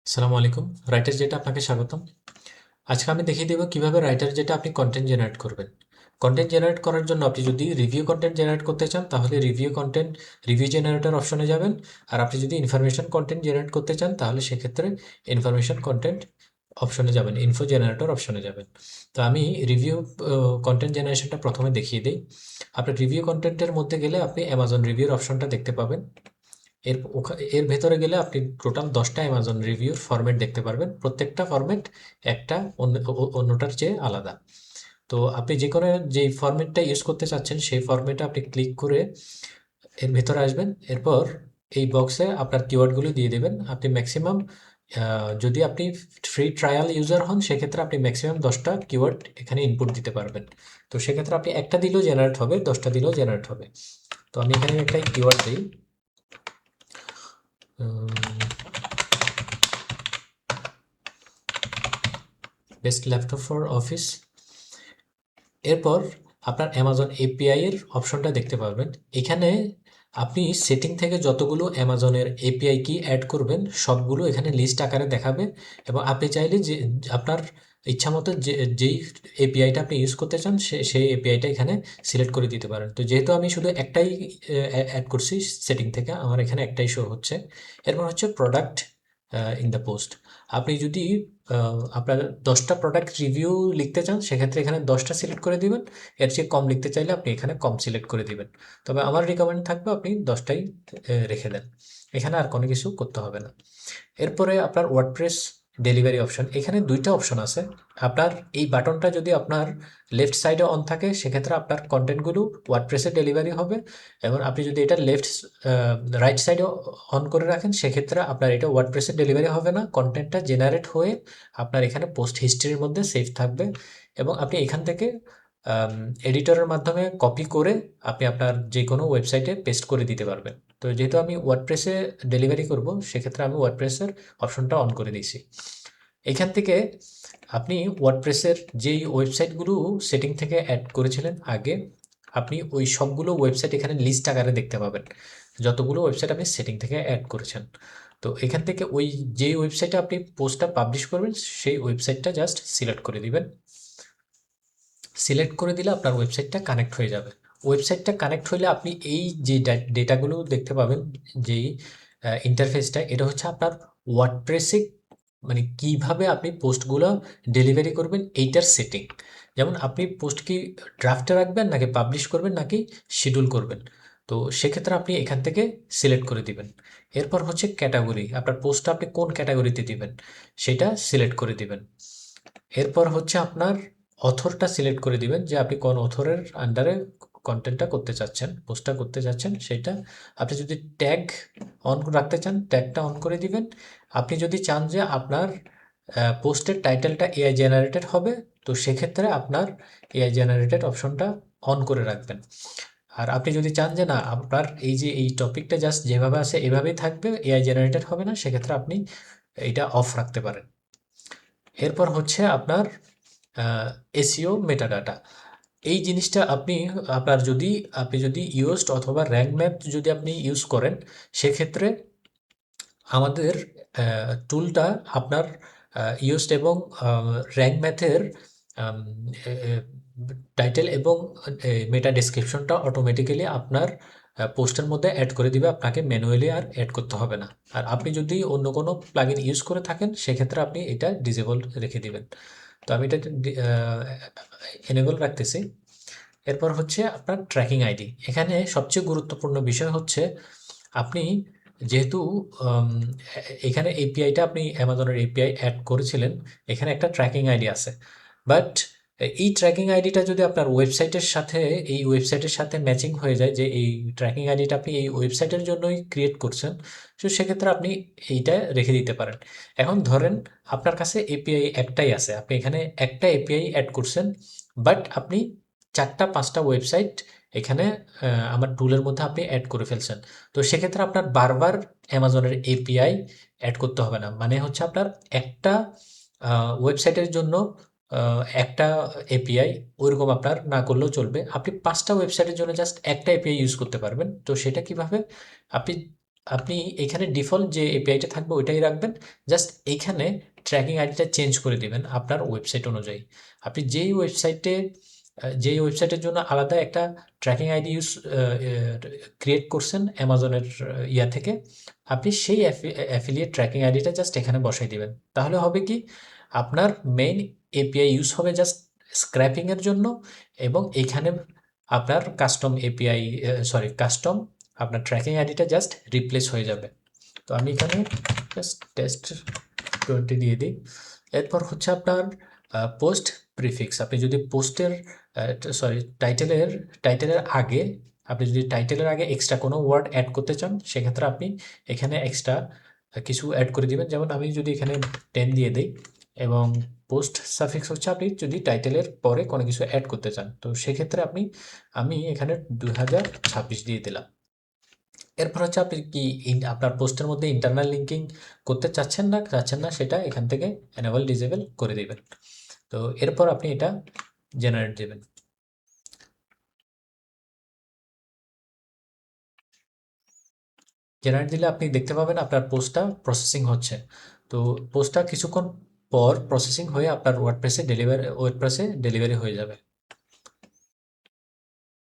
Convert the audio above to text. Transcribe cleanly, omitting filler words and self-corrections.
আসসালামু আলাইকুম। রাইটার যেটা আপনাকে স্বাগতম। আজকে আমি দেখিয়ে দেবো কিভাবে রাইটার যেটা আপনি কন্টেন্ট জেনারেট করবেন। কন্টেন্ট জেনারেট করার জন্য আপনি যদি রিভিউ কন্টেন্ট জেনারেট করতে চান তাহলে রিভিউ জেনারেটর অপশনে যাবেন। আর আপনি যদি ইনফরমেশন কন্টেন্ট জেনারেট করতে চান তাহলে সেক্ষেত্রে ইনফরমেশন কন্টেন্ট অপশনে যাবেন, ইনফো জেনারেটর অপশনে যাবেন। তো আমি রিভিউ কন্টেন্ট জেনারেশনটা প্রথমে দেখিয়ে দিই। আপনার রিভিউ কন্টেন্টের মধ্যে গেলে আপনি অ্যামাজন রিভিউর অপশনটা দেখতে পাবেন। এর ভেতরে গেলে আপনি টোটাল 10টা অ্যামাজন রিভিউর ফরম্যাট দেখতে পারবেন। প্রত্যেকটা ফরম্যাট একটা অন্যটার চেয়ে আলাদা। তো আপনি যে কোনো যেই ফরম্যাটটা ইউজ করতে চাচ্ছেন সেই ফরম্যাটে আপনি ক্লিক করে এর ভেতরে আসবেন। এরপর এই বক্সে আপনার কিওয়ার্ডগুলো দিয়ে দেবেন। আপনি ম্যাক্সিমাম যদি আপনি ফ্রি ট্রায়াল ইউজার হন সেক্ষেত্রে আপনি ম্যাক্সিমাম 10টা কিওয়ার্ড এখানে ইনপুট দিতে পারবেন। তো সেক্ষেত্রে আপনি একটা দিলেও জেনারেট হবে, 10টা দিলেও জেনারেট হবে। তো আমি এখানে একটা কিওয়ার্ড দিই, বেস্ট ল্যাপটপ ফর অফিস। এরপর আপনার অ্যামাজন এপিআই এর অপশনটা দেখতে পারবেন। এখানে আপনি সেটিং থেকে যতগুলো অ্যামাজনের এপিআই কি অ্যাড করবেন সবগুলো এখানে লিস্ট আকারে দেখাবে। এবং আপনি চাইলে যে আপনার ইচ্ছামতো যেই এপিআইটা আপনি ইউজ করতে চান সেই এপিআইটা এখানে সিলেক্ট করে দিতে পারেন। তো যেহেতু আমি শুধু একটাই অ্যাড করছি সেটিং থেকে, আমার এখানে একটাই শো হচ্ছে। এরপর হচ্ছে প্রোডাক্ট ইন দ্য পোস্ট। আপনি যদি আপনার 10টা প্রোডাক্ট রিভিউ লিখতে চান সেক্ষেত্রে এখানে 10টা সিলেক্ট করে দিবেন। এর চেয়ে কম লিখতে চাইলে আপনি এখানে কম সিলেক্ট করে দিবেন। তবে আমার রিকমেন্ড থাকবে আপনি 10টাই রেখে দেন। এখানে আর কোনো কিছু করতে হবে না। এরপরে আপনার ওয়ার্ডপ্রেস ডেলিভারি অপশন, এখানে দুইটা অপশন আছে। আপনার এই বাটনটা যদি আপনার লেফট সাইডে অন থাকে সেক্ষেত্রে আপনার কন্টেন্টগুলো ওয়ার্ডপ্রেসে ডেলিভারি হবে। এবং আপনি যদি এটা রাইট সাইডে অন করে রাখেন সেক্ষেত্রে আপনার এটা ওয়ার্ডপ্রেসে ডেলিভারি হবে না, কন্টেন্টটা জেনারেট হয়ে আপনার এখানে পোস্ট হিস্ট্রির মধ্যে সেভ থাকবে। এবং আপনি এখান থেকে এডিটরের মাধ্যমে কপি করে আপনি আপনার যে কোনো ওয়েবসাইটে পেস্ট করে দিতে পারবেন। তো যেহেতু আমি ওয়ার্ডপ্রেসে ডেলিভারি করব সেক্ষেত্রে আমি ওয়ার্ডপ্রেসের অপশনটা অন করে দিয়েছি। এখান থেকে আপনি ওয়ার্ডপ্রেসের যেই ওয়েবসাইটগুলো সেটিং থেকে অ্যাড করেছিলেন আগে, আপনি ওই সবগুলো ওয়েবসাইট এখানে লিস্ট আকারে দেখতে পাবেন, যতগুলো ওয়েবসাইট আপনি সেটিং থেকে অ্যাড করেছেন। তো এখান থেকে ওই যেই ওয়েবসাইটে আপনি পোস্টটা পাবলিশ করবেন সেই ওয়েবসাইটটা জাস্ট সিলেক্ট করে দিবেন। সিলেক্ট করে দিলে আপনার ওয়েবসাইটটা কানেক্ট হয়ে যাবে। ওয়েবসাইটটা কানেক্ট হলে আপনি এই যে ডেটাগুলো দেখতে পাবেন, যেই ইন্টারফেসটা, এটা হচ্ছে আপনার ওয়ার্ডপ্রেসে মানে কিভাবে আপনি পোস্টগুলো ডেলিভারি করবেন এইটার সেটিং। যেমন আপনি পোস্ট কি ড্রাফটে রাখবেন নাকি পাবলিশ করবেন নাকি শিডিউল করবেন, তো সেক্ষেত্রে আপনি এখান থেকে সিলেক্ট করে দিবেন। এরপর হচ্ছে ক্যাটাগরি, আপনার পোস্টটা আপনি কোন ক্যাটাগরিতে দিবেন সেটা সিলেক্ট করে দিবেন। এরপর হচ্ছে আপনার অথরটা সিলেক্ট করে দিবেন যে আপনি কোন অথরের আন্ডারে কন্টেন্টটা করতে চাচ্ছেন, পোস্টটা করতে চাচ্ছেন সেটা। আপনি যদি ট্যাগ অন রাখতে চান ট্যাগটা অন করে দিবেন। আপনি যদি চান যে আপনার পোস্টের টাইটেলটা এআই জেনারেটেড হবে, তো সেক্ষেত্রে আপনার এআই জেনারেটেড অপশনটা অন করে রাখবেন। আর আপনি যদি চান যে না আপনার এই যে এই টপিকটা জাস্ট যেভাবে আছে এভাবেই থাকবে, এআই জেনারেটেড হবে না, সেক্ষেত্রে আপনি এটা অফ রাখতে পারেন। এরপর হচ্ছে আপনার এসইও মেটাডাটা। এই জিনিসটা আপনি যদি ইউজড অথবা র্যাঙ্ক ম্যাপ যদি আপনি ইউজ করেন সেক্ষেত্রে আমাদের টুলটা আপনার ইউজড এবং র্যাঙ্ক ম্যাথের টাইটেল এবং মেটা ডেসক্রিপশনটা অটোমেটিক্যালি আপনার পোস্টের মধ্যে অ্যাড করে দিবে, আপনাকে ম্যানুয়ালি আর অ্যাড করতে হবে না। আর আপনি যদি অন্য কোনো প্লাগইন ইউজ করে থাকেন সেক্ষেত্রে আপনি এটা ডিসেবল রেখে দিবেন। তো আমি এটা এনেবল রাখতেছি। এরপর হচ্ছে আপনার ট্র্যাকিং আইডি। এখানে সবচেয়ে গুরুত্বপূর্ণ বিষয় হচ্ছে আপনি যেহেতু আম, এখানে এপিআইটা আপনি অ্যামাজনের এপিআই অ্যাড করেছিলেন, এখানে একটা ট্র্যাকিং আইডি আছে। বাট এই ট্র্যাকিং আইডিটা যদি আপনার ওয়েবসাইটের সাথে ম্যাচিং হয়ে যায়, যে এই ট্র্যাকিং আইডিটা আপনি এই ওয়েবসাইটের জন্যই ক্রিয়েট করছেন, তো সেক্ষেত্রে আপনি এইটা রেখে দিতে পারেন। এখন ধরেন আপনার কাছে এপিআই একটাই আছে, আপনি এখানে একটা এপিআই অ্যাড করছেন, বাট আপনি 4টা 5টা ওয়েবসাইট এখানে আমার টুলের মধ্যে আপনি অ্যাড করে ফেলছেন। তো সেক্ষেত্রে আপনার বারবার অ্যামাজনের এপিআই অ্যাড করতে হবে না। মানে হচ্ছে আপনার একটা ওয়েবসাইটের জন্য একটা এপিআই ওইরকম আপনার না করলেও চলবে। আপনি 5টা ওয়েবসাইটের জন্য জাস্ট একটা এপিআই ইউজ করতে পারবেন। তো সেটা কিভাবে আপনি আপনি এখানে ডিফল্ট যে এপিআইটা থাকবে ওইটাই রাখবেন। জাস্ট এইখানে ট্র্যাকিং আইডিটা চেঞ্জ করে দিবেন আপনার ওয়েবসাইট অনুযায়ী। আপনি যেই ওয়েবসাইটের জন্য আলাদা একটা ট্র্যাকিং আইডি ক্রিয়েট করছেন অ্যামাজনের ইয়া থেকে, আপনি সেই অ্যাফিলিয়েট ট্র্যাকিং আইডিটা জাস্ট এখানে বসাই দিবেন। তাহলে হবে কি, আপনার মেইন এপিআই ইউজ হবে জাস্ট স্ক্র্যাপিংয়ের জন্য, এবং এইখানে আপনার কাস্টম আপনার ট্র্যাকিং আইডিটা জাস্ট রিপ্লেস হয়ে যাবে। তো আমি এখানে জাস্ট টেস্ট 20 দিয়ে দিই। এরপর হচ্ছে আপনার পোস্ট প্রিফিক্স। আপনি যদি টাইটেলের আগে, এক্সট্রা কোনো ওয়ার্ড অ্যাড করতে চান, সেক্ষেত্রে আপনি এখানে এক্সট্রা কিছু অ্যাড করে দিবেন। যেমন আমি যদি এখানে 10 দিয়ে দিই, এবং পোস্ট সাফিক্স হচ্ছে আপনি যদি টাইটেলের পরে কোনো কিছু অ্যাড করতে চান, তো সেক্ষেত্রে আমি এখানে 2026 দিয়ে দিলাম। এরপর হচ্ছে আপনি কি আপনার পোস্টের মধ্যে ইন্টারনাল লিঙ্কিং করতে চাচ্ছেন না সেটা এখান থেকে এনেবল ডিসেবল করে দিবেন। তো এরপর আপনি এটা জেনারেট দেবেন। জেনারেট দিলে আপনি দেখতে পাবেন আপনার পোস্টটা প্রসেসিং হচ্ছে। তো পোস্টটা কিছুক্ষণ পর প্রসেসিং হয়ে আপনার ওয়ার্ডপ্রেসে ডেলিভারি হয়ে যাবে।